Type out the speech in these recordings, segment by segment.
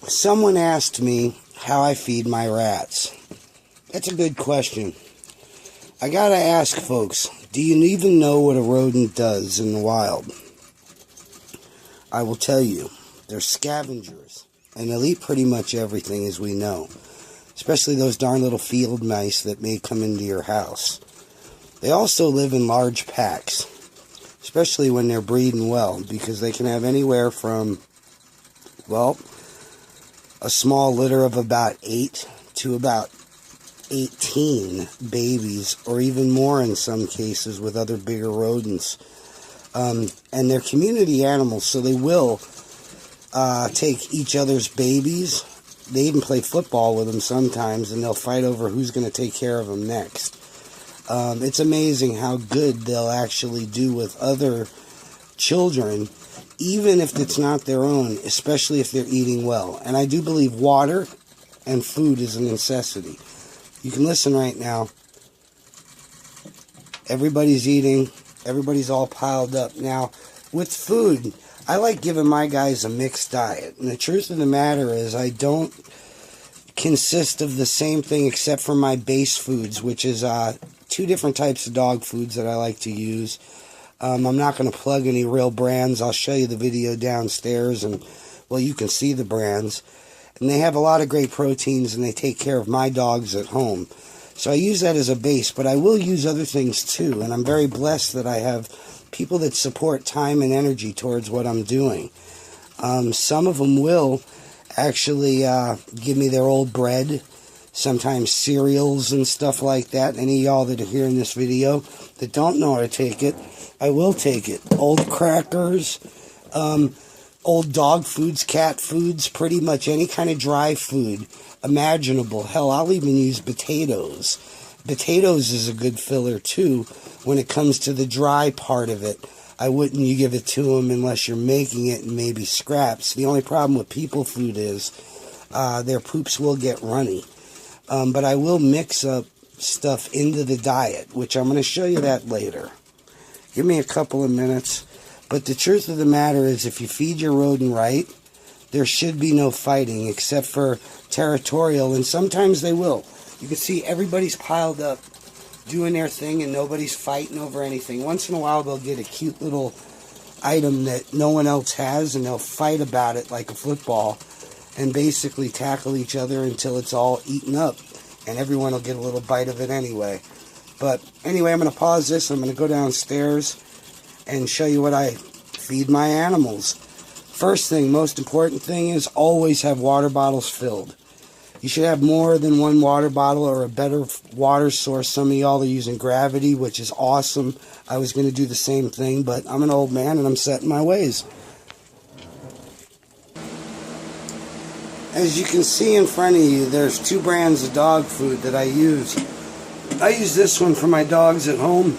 Someone asked me how I feed my rats. That's a good question. I gotta ask folks, do you even know what a rodent does in the wild? I will tell you, they're scavengers, and they'll eat pretty much everything, as we know, especially those darn little field mice that may come into your house. They also live in large packs, especially when they're breeding well, because they can have anywhere from, well, a small litter of about 8 to about 18 babies, or even more in some cases with other bigger rodents. And they're community animals, so they will take each other's babies. They even play football with them sometimes, and they'll fight over who's going to take care of them next. It's amazing how good they'll actually do with other children, even if it's not their own, especially if they're eating well. And I do believe water and food is a necessity. You can listen right now. Everybody's eating. Everybody's all piled up. Now, with food, I like giving my guys a mixed diet. And the truth of the matter is I don't consist of the same thing except for my base foods, which is 2 different types of dog foods that I like to use. I'm not going to plug any real brands. I'll show you the video downstairs, and, well, you can see the brands. And they have a lot of great proteins, and they take care of my dogs at home. So I use that as a base, but I will use other things too. And I'm very blessed that I have people that support time and energy towards what I'm doing. Some of them will actually give me their old bread, sometimes cereals and stuff like that. Any of y'all that are hearing this video that don't know how to take it, I will take it. Old crackers, old dog foods, cat foods, pretty much any kind of dry food imaginable. Hell, I'll even use potatoes. Potatoes is a good filler too when it comes to the dry part of it. I wouldn't you give it to them unless you're making it and maybe scraps. The only problem with people food is their poops will get runny. But I will mix up stuff into the diet, which I'm going to show you that later. Give me a couple of minutes. But the truth of the matter is, if you feed your rodent right, there should be no fighting except for territorial, and sometimes they will. You can see everybody's piled up doing their thing and nobody's fighting over anything. Once in a while they'll get a cute little item that no one else has, and they'll fight about it like a football and basically tackle each other until it's all eaten up, and everyone will get a little bite of it anyway. But anyway, I'm going to pause this. I'm going to go downstairs and show you what I feed my animals. First thing, most important thing is always have water bottles filled. You should have more than one water bottle or a better water source. Some of y'all are using gravity, which is awesome. I was going to do the same thing, but I'm an old man and I'm set in my ways. As you can see in front of you, there's 2 brands of dog food that I use. I use this one for my dogs at home.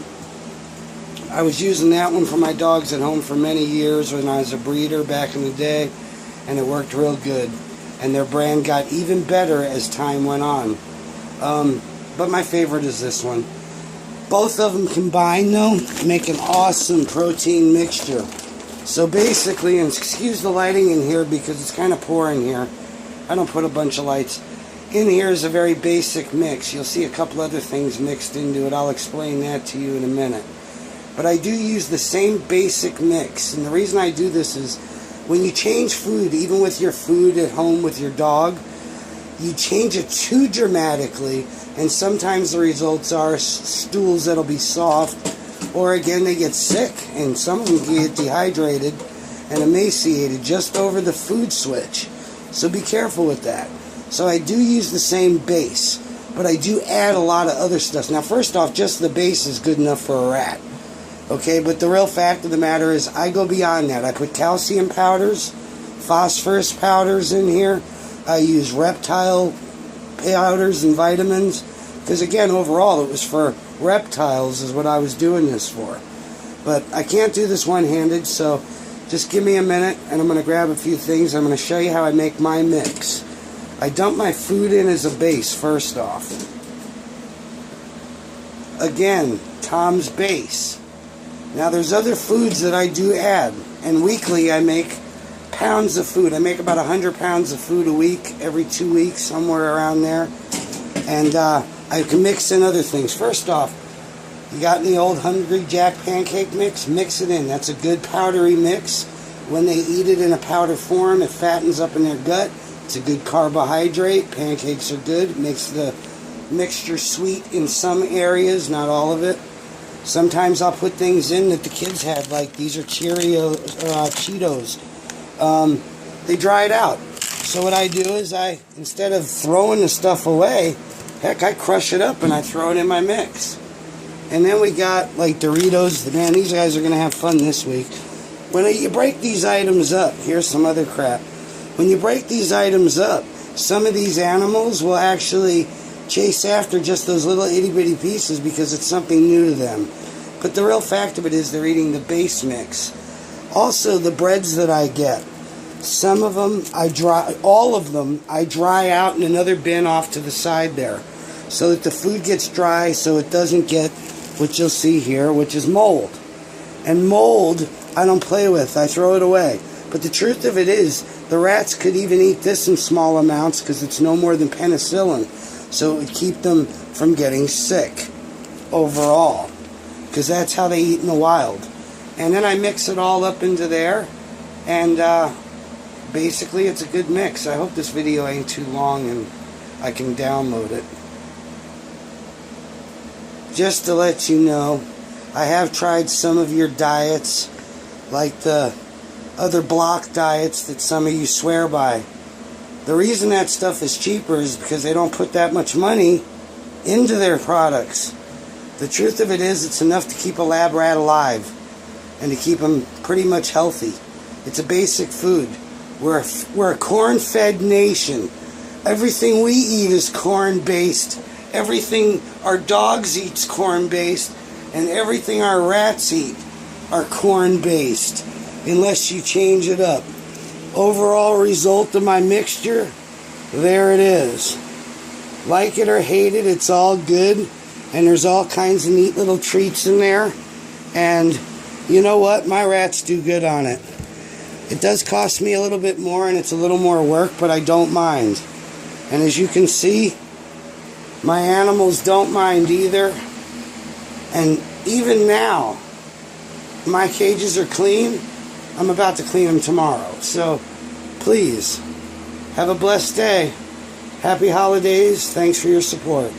I was using that one for my dogs at home for many years when I was a breeder back in the day, and it worked real good. And their brand got even better as time went on. But my favorite is this one. Both of them combined, though, make an awesome protein mixture. So basically, and excuse the lighting in here because it's kind of poor in here. I don't put a bunch of lights. In here is a very basic mix. You'll see a couple other things mixed into it. I'll explain that to you in a minute. But I do use the same basic mix. And the reason I do this is when you change food, even with your food at home with your dog, you change it too dramatically, and sometimes the results are stools that'll be soft, or again they get sick, and some of them get dehydrated and emaciated just over the food switch. So be careful with that. So I do use the same base, but I do add a lot of other stuff. Now first off, just the base is good enough for a rat. Okay, but the real fact of the matter is I go beyond that. I put calcium powders, phosphorus powders in here. I use reptile powders and vitamins. Because again, overall, it was for reptiles is what I was doing this for. But I can't do this one-handed, so just give me a minute and I'm going to grab a few things. I'm going to show you how I make my mix. I dump my food in as a base first off. Again, Tom's base. Now there's other foods that I do add, and weekly I make pounds of food. I make about 100 pounds of food a week, every 2 weeks, somewhere around there. And I can mix in other things. First off, you got any old Hungry Jack pancake mix? Mix it in. That's a good powdery mix. When they eat it in a powder form, it fattens up in their gut. It's a good carbohydrate. Pancakes are good. It makes the mixture sweet in some areas, not all of it. Sometimes I'll put things in that the kids had, like these are Cheetos. They dry it out. So what I do is instead of throwing the stuff away, heck, I crush it up and I throw it in my mix. And then we got like Doritos. Man, these guys are going to have fun this week. When you break these items up, here's some other crap. When you break these items up, some of these animals will actually chase after just those little itty-bitty pieces because it's something new to them. But the real fact of it is they're eating the base mix. Also, the breads that I get, some of them all of them I dry out in another bin off to the side there so that the food gets dry so it doesn't get what you'll see here, which is mold. And mold, I don't play with. I throw it away. But the truth of it is, the rats could even eat this in small amounts because it's no more than penicillin. So it would keep them from getting sick overall. Because that's how they eat in the wild. And then I mix it all up into there. And basically it's a good mix. I hope this video ain't too long and I can download it. Just to let you know, I have tried some of your diets, like the other block diets that some of you swear by. The reason that stuff is cheaper is because they don't put that much money into their products. The truth of it is, it's enough to keep a lab rat alive and to keep them pretty much healthy. It's a basic food. We're a corn-fed nation. Everything we eat is corn-based. Everything our dogs eat's corn-based, and everything our rats eat are corn-based, unless you change it up. Overall result of my mixture, there it is. Like it or hate it, it's all good, and there's all kinds of neat little treats in there, and you know what? My rats do good on it. It does cost me a little bit more, and it's a little more work, but I don't mind. And as you can see, my animals don't mind either. And even now, my cages are clean. I'm about to clean them tomorrow. So, please, have a blessed day. Happy holidays. Thanks for your support.